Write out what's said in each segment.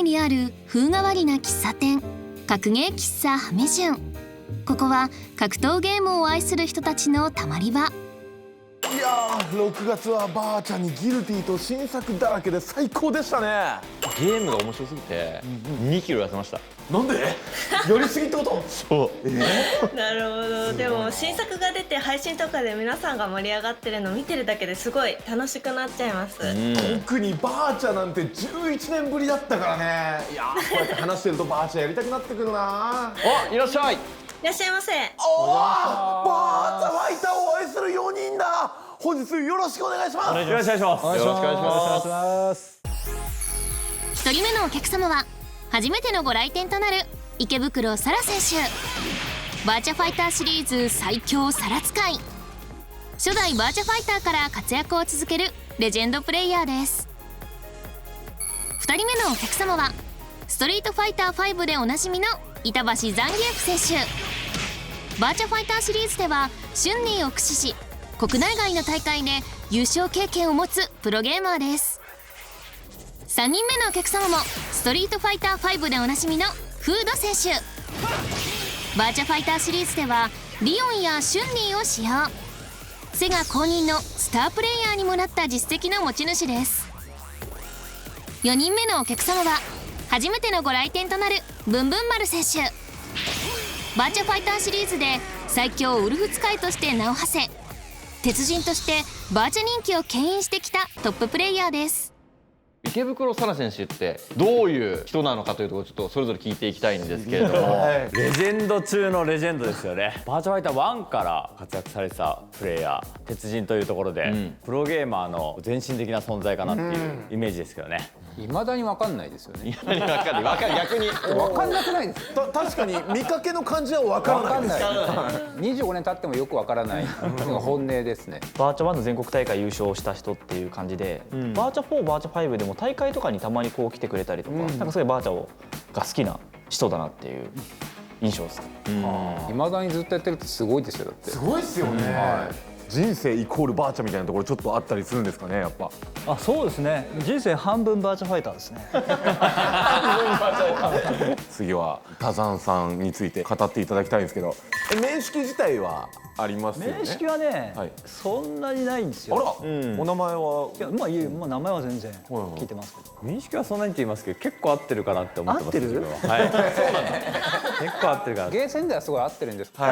内にある風変わりな喫茶店、格ゲー喫茶ハメジュン。ここは格闘ゲームを愛する人たちのたまり場。いやー、6月はばあちゃんにギルティと新作だらけで最高でしたね。ゲームが面白すぎて2キロ痩せました。なんで？やりすぎってこと？そう。なるほど。でも新作が出て配信とかで皆さんが盛り上がってるの見てるだけですごい楽しくなっちゃいます。特にばあちゃんなんて11年ぶりだったからね。いやー、こうやって話してるとばあちゃんやりたくなってくるな。いらっしゃい。いらっしゃいませ。おお、ばあちゃんファイターを愛する4人だ。本日よろしくお願いします。よろしくお願いします。よろしくお願いします。1人目のお客様は初めてのご来店となる池袋沙羅選手。バーチャファイターシリーズ最強沙羅使い、初代バーチャファイターから活躍を続けるレジェンドプレイヤーです。2人目のお客様はストリートファイター5でおなじみの板橋ザンギエフ選手。バーチャファイターシリーズではシュンニーを駆使し国内外の大会で優勝経験を持つプロゲーマーです。3人目のお客様もストリートファイター5でおなじみのフード選手。バーチャファイターシリーズではリオンやシュンニーを使用、セガ公認のスタープレイヤーにもなった実績の持ち主です。4人目のお客様は初めてのご来店となるブンブン丸選手。バーチャファイターシリーズで最強ウルフ使いとして名を馳せ、鉄人としてバーチャ人気を牽引してきたトッププレイヤーです。池袋沙羅選手ってどういう人なのかというところをちょっとそれぞれ聞いていきたいんですけれども、レジェンド中のレジェンドですよね。バーチャファイター1から活躍されてたプレイヤー、鉄人というところで、プロゲーマーの前身的な存在かなっていうイメージですけどね。未だに分かんないですよね。何分かんない。逆に分かんなくないですか。確かに見かけの感じは分からないです。25年経ってもよく分からないのが本音ですね。バーチャ1の全国大会優勝した人っていう感じで、バーチャ4、バーチャ5でも大会とかにたまにこう来てくれたりとか、なんかそういうバーチャが好きな人だなっていう印象です。未だにずっとやってるってすごいですよ。だってすごいですよね。人生イコールバーチャみたいなところちょっとあったりするんですかね、やっぱ。あ、そうですね。人生半分バーチャファイターですね。次は多山さんについて語っていただきたいんですけど、面識自体はありますよね。面識はね、そんなにないんですよ。あら、お名前は。いや、まあ名前は全然聞いてますけど。面識はそんなにって言いますけど、結構合ってるかなって思ってます。合ってる？はい。そうなんだ。結構合ってるから。ゲーセンではすごい合ってるんですけど、ま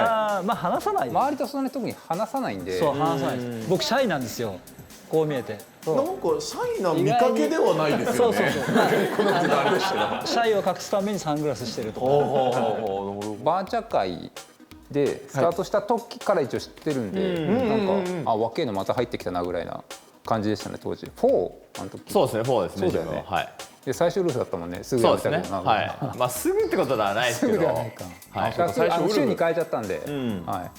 あ話さない。周りとそんなに特に話さないんで。そう、話さないです。僕シャイなんですよ。こう見えて。なんかシャイな見かけではないですよね。この時代でした。シャイを隠すためにサングラスしてるとか。バーチャ界でスタートした時から一応知ってるんで、なんか若いのまた入ってきたなぐらいな感じでしたね、当時。4あの時。そうですね、4ですね。そうだよね。はい。で最初ウルフだったもんね。すぐそうですね。やめたけどな。はい。まあすぐってことではないですけど。すぐではないか。はい。最初週に変えちゃったんで、はい。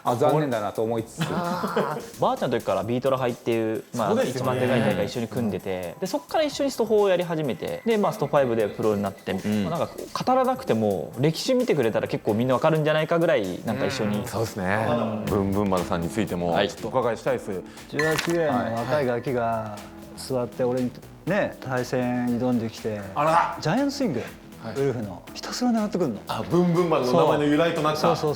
あ、残念だなと思いつつ。バーチャの時からビートラハイっていう、まあ、一番でかい大会一緒に組んでて、でそこから一緒にスト4をやり始めて、で、まあ、スト5でプロになって、なんか語らなくても歴史見てくれたら結構みんなわかるんじゃないかぐらいなんか一緒に。そうですね。ブンブン丸さんについてもちょっとお伺いしたいです。18ぐらいの若いガキが座って俺にね対戦挑んできて、ジャイアントスイング。ウルフのひたすら狙ってくるの。あ、ブンブン丸の名前の由来となった。そう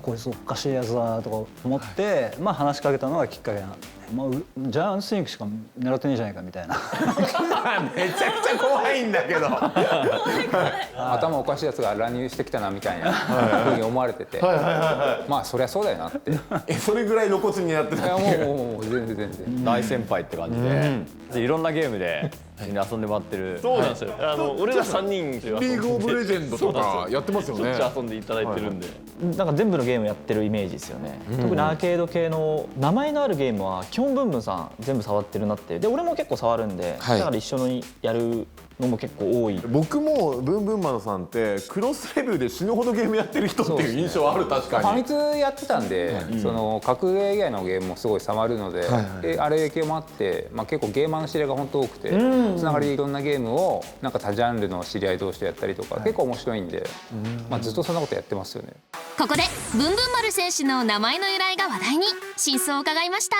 こいつおかしいやつだとか思って、まあ話しかけたのがきっかけなんで、まあジャイアントスイングしか狙ってねえじゃないかみたいな。めちゃくちゃ怖いんだけど。頭おかしいやつが乱入してきたなみたいなふうに思われてて、まあそりゃそうだよなって。それぐらい露骨にやってた。いやもう全然大先輩って感じで、いろんなゲームで遊んでもらってる。そうなんですよ。俺ら3人リーグオブレジェンドとかやってますよね。しょっちゅう遊んでいただいてるんで。なんか全部のゲームやってるイメージですよね。特にアーケード系の名前のあるゲームは基本ブンブンさん全部触ってるなって。で俺も結構触るんで、だから一緒にやるのも結構多い。僕もブンブンマンさんってクロスレビューで死ぬほどゲームやってる人っていう印象ある。確かにファミ通やってたんで、その格ゲー以外のゲームもすごい触るので、あれ系もあって、まあ結構ゲーマーの知り合いが本当多くて、つながりでいろんなゲームをなんか多ジャンルの知り合い同士でやったりとか、結構面白いんで、まあずっとそんなことやってますよね。ここでブンブン丸選手の名前の由来が話題に真相を伺いました。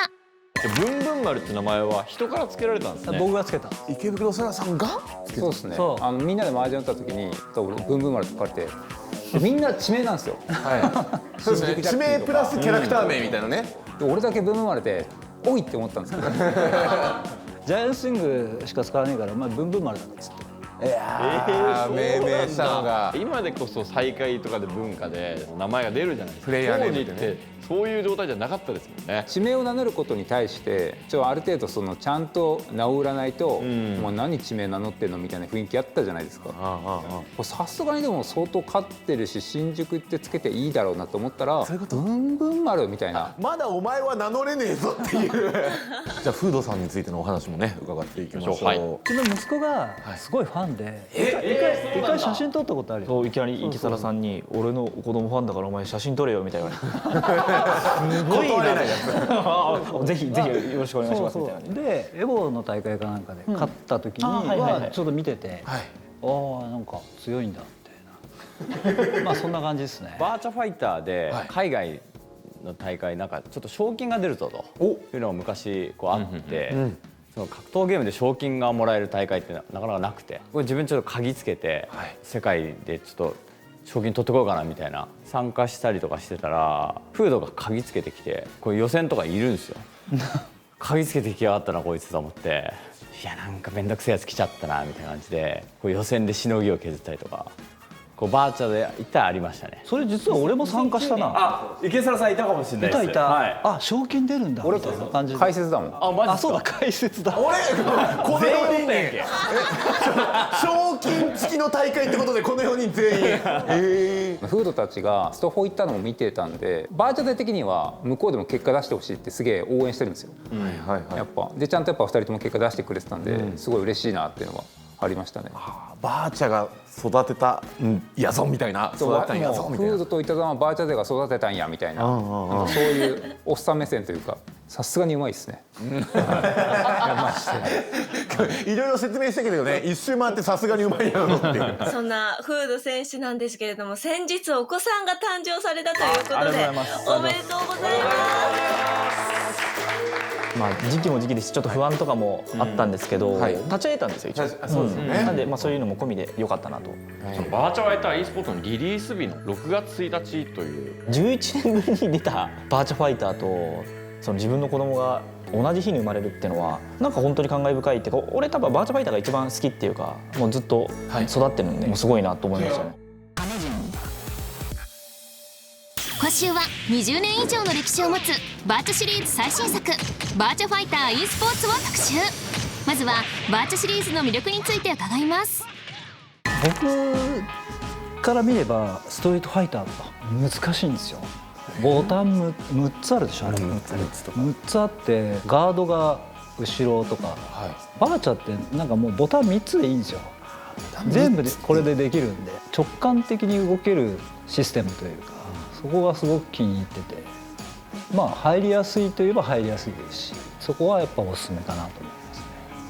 ブンブン丸って名前は人から付けられたんですね。僕がつけた。池袋そらさんがそうですね。そうみんなで麻雀打った時にブンブン丸と書かれて、みんな地名なんですよ。そうですね、地名プラスキャラクター名みたいなね。で俺だけブンブン丸でおいって思ったんですけど、ジャイアンスイングしか使わねえから、まあブンブン丸だっつって。いやー、命名したのが今でこそ再会とかで文化で名前が出るじゃないですか。プレイヤーネーム当でね時ってそういう状態じゃなかったですもんね。地名を名乗ることに対してある程度ちゃんと名を売らないと、もう何地名名乗ってんのみたいな雰囲気あったじゃないですか。さすがにでも相当勝ってるし、新宿ってつけていいだろうなと思ったら、ブンブン丸みたいな。まだお前は名乗れねえぞっていうじゃあフードさんについてのお話もね伺っていきましょう。はい、うちの息子がすごいファンで、一回写真撮ったことあるよ。そういきなり池皿さんに「俺の子供ファンだからお前写真撮れよ」みたいなすごいなぜひぜひよろしくお願いしますみたいな。でエボの大会かなんかで勝った時にはちょっと見てて、ああなんか強いんだみたいなまあそんな感じですね。バーチャファイターで海外の大会なんかちょっと賞金が出るぞというのが昔こうあって、その格闘ゲームで賞金がもらえる大会ってなかなかなくて、これ自分ちょっと鍵つけて世界でちょっと賞金取ってこようかなみたいな参加したりとかしてたら、フードが鍵つけてきて、これ予選とかいるんですよ鍵つけてきやがったなこいつと思って、いやなんかめんどくせえやつ来ちゃったなみたいな感じで、こう予選でしのぎを削ったりとか、こうバーチャで一体ありましたね。それ実は俺も参加したな。あ、池皿さんいたかもしれないです。いた、はい、あ賞金出るんだみたいな感じで。解説だもん。あ、マジあそうだ解説だ。俺この4人全員で賞金付きの大会ってことでこの4人全員フードたちがスト4行ったのを見てたんで、バーチャル的には向こうでも結果出してほしいってすげえ応援してるんですよ。やっぱでちゃんと2人とも結果出してくれてたんで、すごい嬉しいなっていうのはありましたね。バーチャが育てたやぞみたいな、育てたんやぞみたいな。フードと板沢はバーチャでが育てたんやみたいな、そういうおっさん目線というか、さすがにうまいですね。いろいろ説明したけどね、一周回ってさすがにうまいやろっていうそんなフード選手なんですけれども、先日お子さんが誕生されたということで、おめでとうございます。まあ時期も時期ですしちょっと不安とかもあったんですけど、立ち上げたんですよ一応。そうですよね。なんでまあそういうのも込みで良かったなと。そのバーチャファイター e スポーツのリリース日の6月1日という11年ぶりに出たバーチャファイターとその自分の子供が同じ日に生まれるっていうのはなんか本当に感慨深いっていうか、俺多分バーチャファイターが一番好きっていうか、もうずっと育ってるんで、もうすごいなと思いましたね。今週は20年以上の歴史を持つバーチャシリーズ最新作バーチャファイター e スポーツを特集。まずはバーチャシリーズの魅力について伺います。僕から見ればストリートファイターとか難しいんですよ。ボタン6つあるでしょ。6つあってガードが後ろとか、バーチャってなんかもうボタン3つでいいんですよ。全部でこれでできるんで直感的に動けるシステムというか、そこがすごく気に入ってて、まあ入りやすいといえば入りやすいですし、そこはやっぱおすすめかなと思いますね。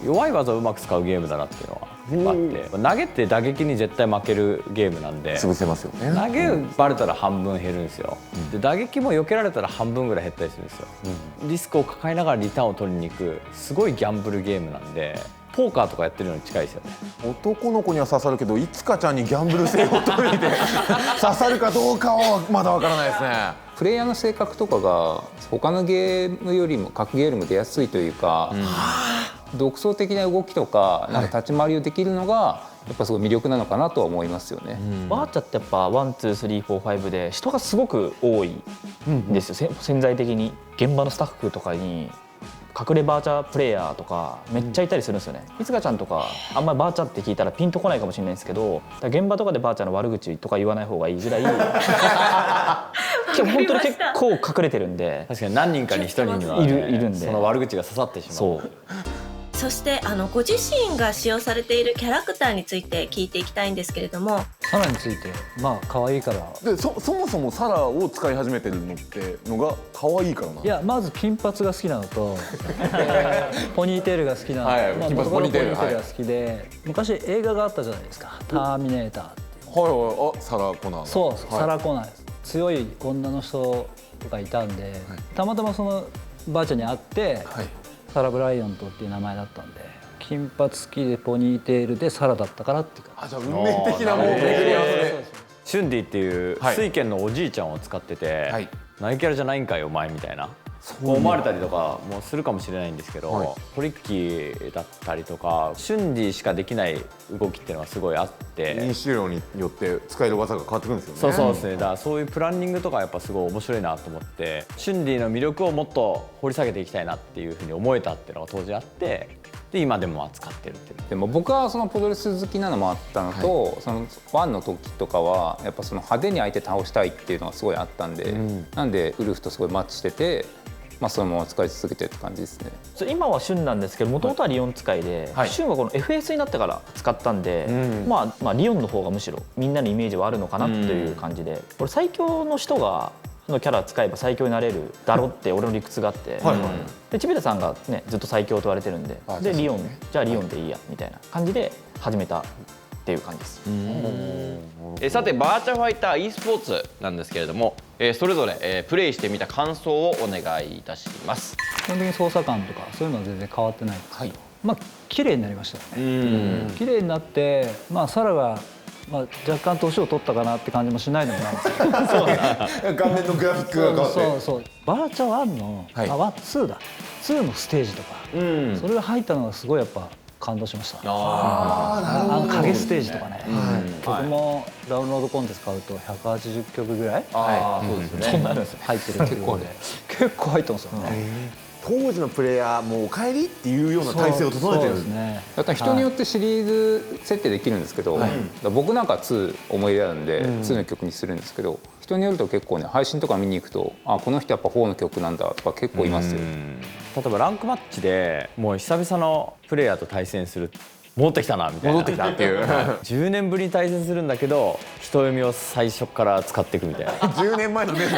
弱い技をうまく使うゲームだなっていうのはあって、投げって打撃に絶対負けるゲームなんで、潰せますよね。投げバレたら半分減るんですよ。で打撃も避けられたら半分ぐらい減ったりするんですよ。リスクを抱えながらリターンを取りに行くすごいギャンブルゲームなんで、ポーカーとかやってるのに近いですよね。男の子には刺さるけど、いつかちゃんにギャンブル性を取りで刺さるかどうかはまだわからないですね。プレイヤーの性格とかが他のゲームよりも格ゲーよりも出やすいというか、独創的な動きとかなんか立ち回りをできるのがやっぱすごい魅力なのかなとは思いますよね。バーチャってやっぱ1、2、3、4、5で人がすごく多いんですよ、潜在的に。現場のスタッフとかに隠れバーチャプレイヤーとかめっちゃいたりするんですよね。いつかちゃんとかあんまりバーチャって聞いたらピンとこないかもしれないんですけど、現場とかでバーチャの悪口とか言わない方がいいぐらい本当に結構隠れてるんで。確かに何人かに1人には、いるんで、その悪口が刺さってしまう。そう。そしてご自身が使用されているキャラクターについて聞いていきたいんですけれども。サラについてまあ可愛いから。でそもそもサラを使い始めてるのってのが可愛いからな。いやまず金髪が好きなのとポニーテールが好きなの、はいまあ、金髪元々ポニーテールが好きで、昔映画があったじゃないですか「ターミネーター」っていう。はいはい、あ、サラ・コナー。そう、はい、サラ・コナーです。強い女の人がいたんで、たまたまそのばあちゃんに会って、サラ・ブライアントっていう名前だったんで、金髪好きでポニーテールでサラだったからっていうか。じゃあ運命的なもう巡り合わせで。シュンディっていう水拳のおじいちゃんを使ってて、ナイキャラじゃないんかいお前みたいな思われたりとかもするかもしれないんですけど、トリッキーだったりとかシュンディしかできない動きっていうのがすごいあって、認識量によって使える技が変わってくるんですよね。そうですね。だからそういうプランニングとかやっぱすごい面白いなと思って、シュンディの魅力をもっと掘り下げていきたいなっていうふうに思えたっていうのが当時あって、で今でも扱ってるっていう。でも僕はそのプロレス好きなのもあったのと、その1の時とかはやっぱその派手に相手倒したいっていうのがすごいあったんで、なんでウルフとすごいマッチしてて、そのまま使い続けてって感じですね。今は旬なんですけど、もともとはリオン使いで、旬はこの FS になってから使ったんで、まあリオンの方がむしろみんなのイメージはあるのかなという感じで、俺最強の人がのキャラ使えば最強になれるだろって俺の理屈があって、でチビタさんがねずっと最強と言われてるんで、でリオンじゃあリオンでいいやみたいな感じで始めたっていう感じです。さてバーチャファイター e スポーツなんですけれども、それぞれ、プレイしてみた感想をお願いいたします。基本的に操作感とかそういうのは全然変わってないんですけど、まあ綺麗になりましたよね。綺麗になって、サラが若干年を取ったかなって感じもしないでもないんですけど、画面のグラフィックが変わって、そうバーチャ1の、2だ2のステージとか、それが入ったのがすごいやっぱ感動しました。影ステージとかね、曲もダウンロードコンテンツ買うと180曲ぐらいそんなの入ってるっていうので、結構入ってますよね。当時のプレイヤーもうお帰りっていうような体制を整えてるんですね。だから人によってシリーズ設定できるんですけど、僕なんか2思い入れあるんで2の曲にするんですけど、人によると結構ね、配信とか見に行くとこの人やっぱ4の曲なんだとか結構いますよ。例えばランクマッチでもう久々のプレイヤーと対戦する、戻ってきたなみたいな、戻ってきたっていう10年ぶりに対戦するんだけど人読みを最初から使っていくみたいな10年前のメモい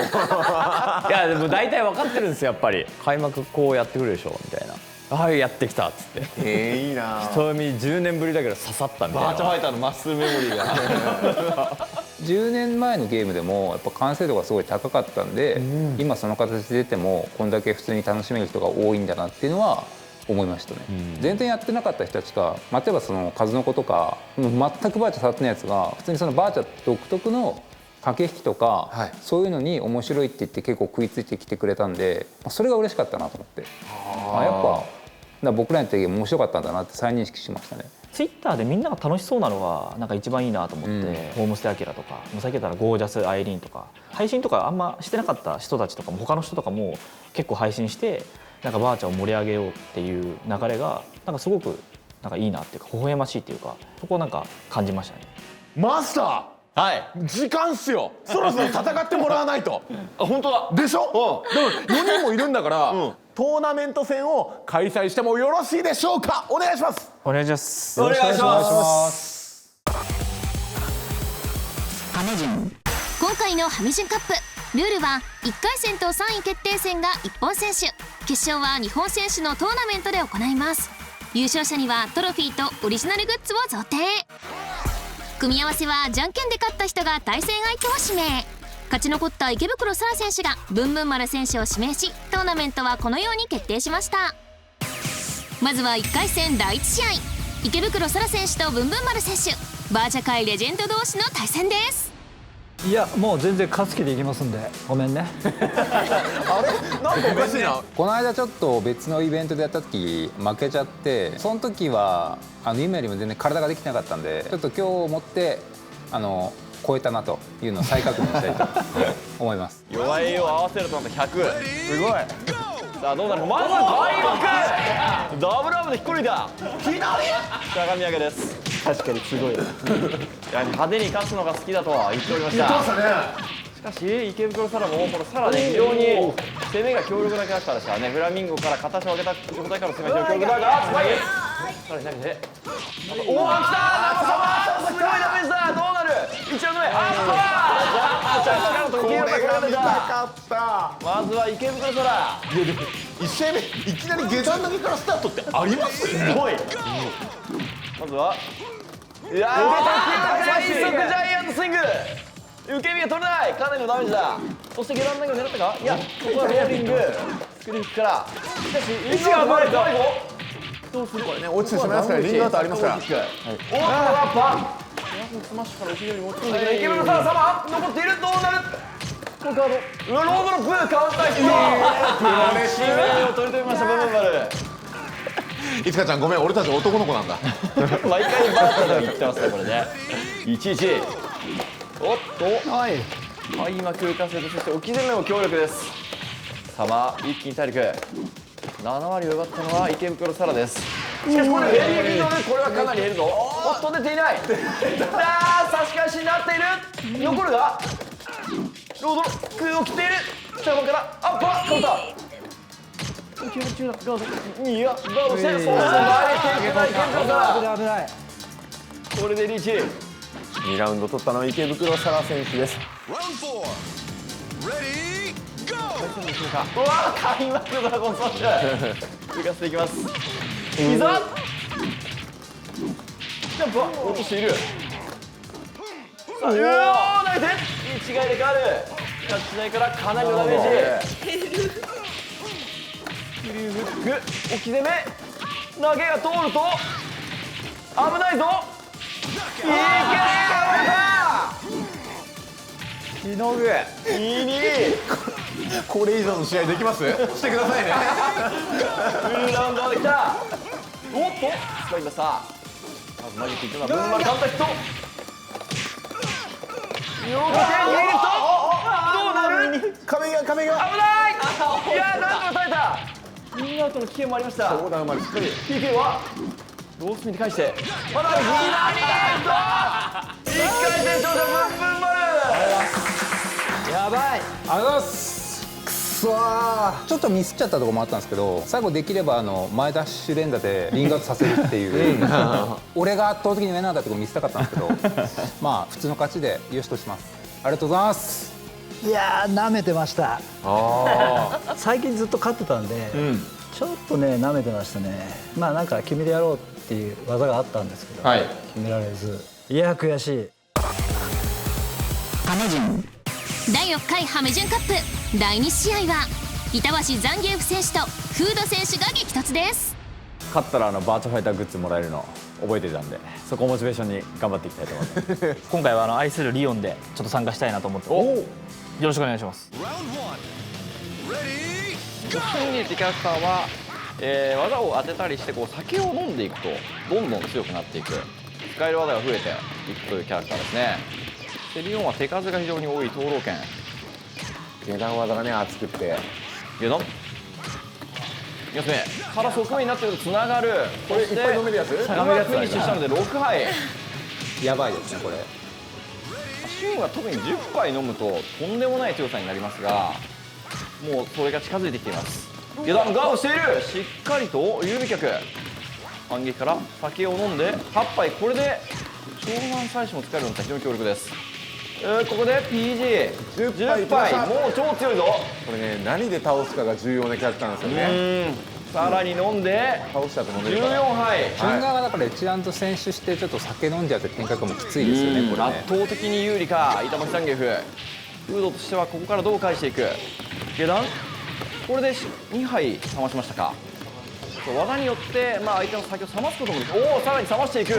やでも大体分かってるんですよ。やっぱり開幕こうやってくるでしょみたいな、はいやってきたっつって、いいな。人読み10年ぶりだけど刺さったみたいな。バーチャファイターのマッスルメモリーが10年前のゲームでもやっぱ完成度がすごい高かったんで、今その形で出てもこんだけ普通に楽しめる人が多いんだなっていうのは思いましたね。全然やってなかった人たちが、例えばその数の子とか全くバーチャ触ってないやつが普通にそのバーチャ独特の駆け引きとか、そういうのに面白いって言って結構食いついてきてくれたんで、それが嬉しかったなと思って、やっぱ僕らのゲーム面白かったんだなって再認識しましたね。ツイッターでみんなが楽しそうなのがなんか一番いいなと思って、ホームステアキラとか、さっき言ったらゴージャスアイリーンとか、配信とかあんましてなかった人たちとかも他の人とかも結構配信してなんかバーチャを盛り上げようっていう流れがなんかすごくなんかいいなっていうか微笑ましいっていうか、そこをなんか感じましたね。マスター、時間っすよ。そろそろ戦ってもらわないと。本当だでしょ。でも4人もいるんだから、トーナメント戦を開催してもよろしいでしょうか。お願いします。お願いします。お願いします。今回のハメジンカップルールは1回戦と3位決定戦が1本選手、決勝は2本選手のトーナメントで行います。優勝者にはトロフィーとオリジナルグッズを贈呈。組み合わせはじゃんけんで勝った人が対戦相手を指名。勝ち残った池袋沙羅選手がブンブン丸選手を指名し、トーナメントはこのように決定しました。まずは1回戦第1試合、池袋沙羅選手とブンブン丸選手、バーチャ界レジェンド同士の対戦です。いやもう全然勝つ気でいきますんでごめんねあれなんかおかしいな。この間ちょっと別のイベントでやった時負けちゃって、その時は今よりも全然体ができてなかったんで、ちょっと今日をもって超えたなというのを再確認したいと思います。弱いを合わせるとなんと100、すごい。さあどうなるか。まず開幕ダブルアームでひっこ抜いた鏡上げです。確かにすごいな。派手に勝つのが好きだとは言っておりました。しかし池袋沙羅もこの沙羅ね、非常に攻めが強力なキャラクターでしたね。フラミンゴから片足を上げた状態から攻めて強力だが、つまりさらに投げて、おお来たー、長様すごいダメージだ。どうなる。一応の上、あっジャッジからと池袋沙羅まずは池袋沙羅。いやでも1試合目いきなり下段投げからスタートってあります？すごい。まずは、いやー、最速ジャイアントスイング。受け身が取れない。かなりのダメージだ。そして下段投げを狙ったか。いやここはローリングスクリークから。しかしリングが前か。どうするこれね。落ちてしまいますからリングアウトありますから。おっとラッパースマッシュから後ろに持ち込んできた。池袋さん様残っている。どうなる。このカードロードロップカウンターヒット。プロレスを取り留めましたブンブンバル。いつかちゃんごめん俺たち男の子なんだ。毎回バーターで言ってますねこれね。1-1。おっと開幕浮かせて、そして置き攻めも強力です。様一気に体力7割を奪ったのは池袋サラです。しかしこれレディーリードでこれはかなり減るぞ。おっと出ていない。差し返しになっている。残るがロードロックを切っている。下側からアッパーカウンター。池袋ガードいやガードしてそうそう危ない。これでリーチ。2ラウンド取ったのは池袋サラ選手です。うわ開幕ドラゴンソッシュ浮かせていきます。膝ジャンプは落としている。さあうわ投げて一違いで変わる。キャッチ台からかなりのダメージ。フリューフック置き攻め投げが通ると危ないぞ。いけるしのぐ2-2。これ以上の試合できます？してくださいね。いいラウンドまで来た。おっと使いました。まずマジックいくのはブンマルカウンターヒット。よく手に入れるとどうなる。壁が危ない。いやなんとか耐えた。インアウトの危険もありました。そうだ生まれしっかり PK はロースミに返してまだ左1回戦勝者ブンブンマル。やばい。ありがとうございます。くそー。ちょっとミスっちゃったところもあったんですけど、最後できれば前ダッシュ連打でリングアウトさせるっていう俺が圧倒的に上なんだってとこ見せたかったんですけどまあ普通の勝ちでよしとします。ありがとうございます。いやー舐めてました。最近ずっと勝ってたんで、ちょっとね舐めてましたね。まあなんか決めてやろうっていう技があったんですけど、決められず、いや悔しい。第4回ハメジュンカップ第2試合は板橋ザンギエフ選手とフード選手が激突です。勝ったらバーチャファイターグッズもらえるの覚えてたんで、そこをモチベーションに頑張っていきたいと思います。今回は愛するリオンでちょっと参加したいなと思って、よろしくお願いします。シンリーってキャラクターは、技を当てたりして酒を飲んでいくとどんどん強くなっていく、使える技が増えていくというキャラクターですね。でリオンは手数が非常に多い灯籠剣。下段技がね熱くって下段2つ目から側面になっているとつながる。これいっぱい飲めるやつ？フィニッシュしたので6杯。やばいですねこれ。シュンは特に10杯飲むととんでもない強さになりますが、もうそれが近づいてきています。下段ガードしている。しっかりと指脚反撃から酒を飲んで8杯。これで湘南祭祀も使えるのが非常に強力です。ここで PG10 杯もう超強いぞ。これね何で倒すかが重要なキャラクターなんですよね。さらに飲んで倒したと飲めるから14杯。順側だから一段と選手してちょっと酒飲んじゃって展開がもうきついですよねこれね。圧倒的に有利か板橋ザンギエフ。フードとしてはここからどう返していく。下段これで2杯冷ましましたか。技によって相手の酒を冷ますこともできる。おおさらに冷ましていく。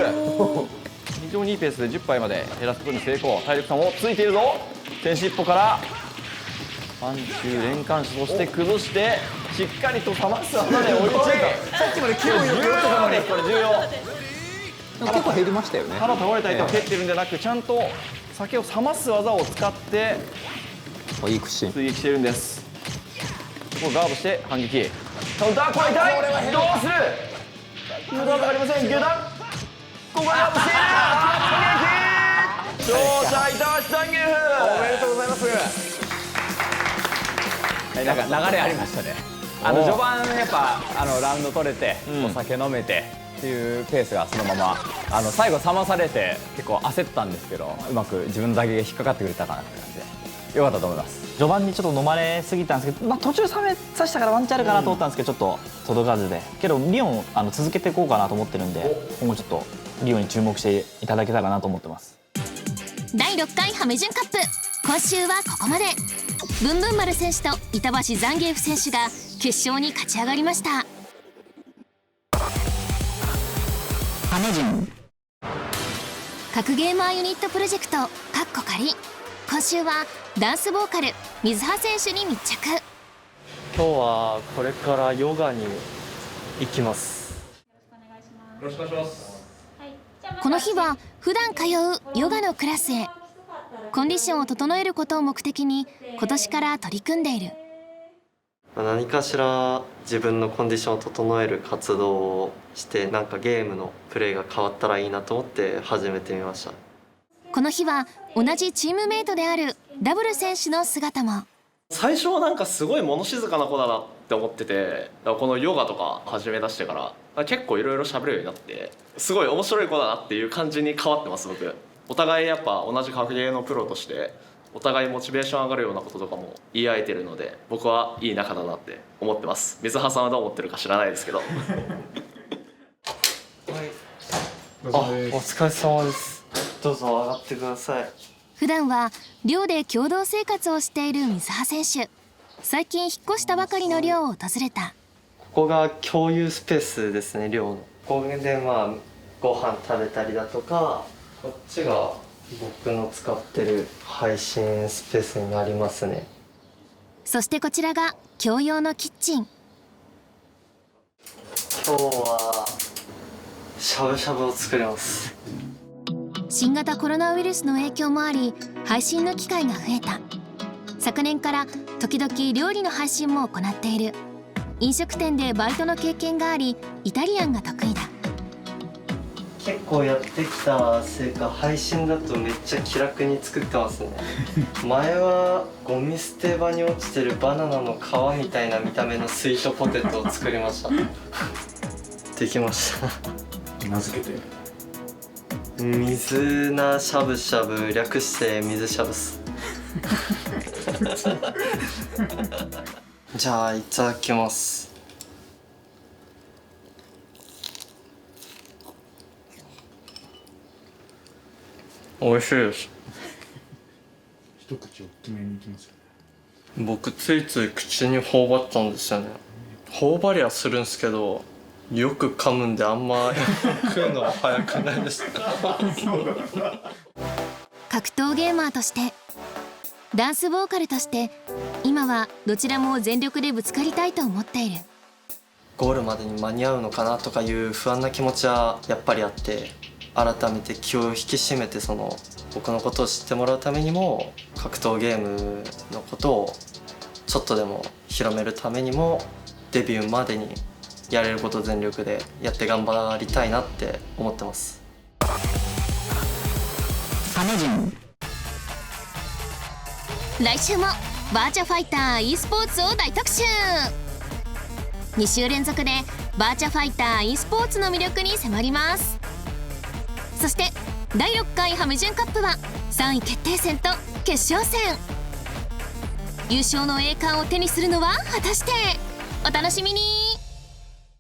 非常にいいペースで10杯まで減らすことに成功。体力差もついているぞ。天使一歩からパンチ連関手、そして崩してしっかりと冷ます技で追いついた。さっきまで9分よくやってたのにこれ重要。結構減りましたよね。ただ倒れた相手を蹴ってるんじゃなく、ちゃんと酒を冷ます技を使っていい屈伸追撃しているんです。ここガードして反撃。カウンター、これ痛い。どうする。フード技がありません。下段ここでガードしている。反撃。勝者板橋ザンギエフ。おめでとうございます。なんか流れありましたね。序盤やっぱラウンド取れて、お酒飲めてっていうペースがそのまま最後冷まされて結構焦ったんですけど、うまく自分の打撃が引っかかってくれたかなって感じでよかったと思います。序盤にちょっと飲まれすぎたんですけど、途中冷めさせたからワンチャンあるかなと思ったんですけど、ちょっと届かずで、けどリオン続けていこうかなと思ってるんで、今後ちょっとリオンに注目していただけたらなと思ってます。第6回ハメジュンカップ、今週はここまで。ブンブン丸選手と板橋ザンギエフ選手が決勝に勝ち上がりました。ハメジュン各ゲーマーユニットプロジェクト仮、今週はダンスボーカル水葉選手に密着。今日はこれからヨガに行きます。よろしくお願いします。この日は普段通うヨガのクラスへ。コンディションを整えることを目的に今年から取り組んでいる。何かしら自分のコンディションを整える活動をして、なんかゲームのプレーが変わったらいいなと思って始めてみました。この日は同じチームメイトであるダブル選手の姿も。最初はなんかすごい物静かな子だなって思ってて、このヨガとか始め出してから結構いろいろ喋るようになって、すごい面白い子だなっていう感じに変わってます。僕お互いやっぱ同じ格ゲーのプロとしてお互いモチベーション上がるようなこととかも言い合えてるので、僕はいい仲だなって思ってます。水葉さんはどう思ってるか知らないですけどはい、お疲れ様です。どうぞ上がってください。普段は寮で共同生活をしている水葉選手。最近引っ越したばかりの寮を訪れた。ここが共有スペースですね、寮の。ここでご飯食べたりだとか、こっちが僕の使ってる配信スペースになりますね。そしてこちらが共用のキッチン。今日はしゃぶしゃぶを作ります。新型コロナウイルスの影響もあり、配信の機会が増えた。昨年から時々料理の配信も行っている。飲食店でバイトの経験があり、イタリアンが得意だ。結構やってきたせいか、配信だとめっちゃ気楽に作ってますね。前はゴミ捨て場に落ちてるバナナの皮みたいな見た目のスイートポテトを作りました。できました。名付けて水菜しゃぶしゃぶ、略して水しゃぶっす。じゃあいただきます。美味しいです。一口大きめにいきますよ。僕ついつい口に頬張ったんですよね。頬張りはするんですけど、よく噛むんであんま食うのは早くないです。格闘ゲーマーとして、ダンスボーカルとして、今はどちらも全力でぶつかりたいと思っている。ゴールまでに間に合うのかなとかいう不安な気持ちはやっぱりあって、改めて気を引き締めて、僕のことを知ってもらうためにも、格闘ゲームのことをちょっとでも広めるためにも、デビューまでにやれることを全力でやって頑張りたいなって思ってます。来週もバーチャファイター e スポーツを大特集。2週連続でバーチャファイター e スポーツの魅力に迫ります。そして第6回ハメジュンカップは3位決定戦と決勝戦。優勝の栄冠を手にするのは果たして。お楽しみに。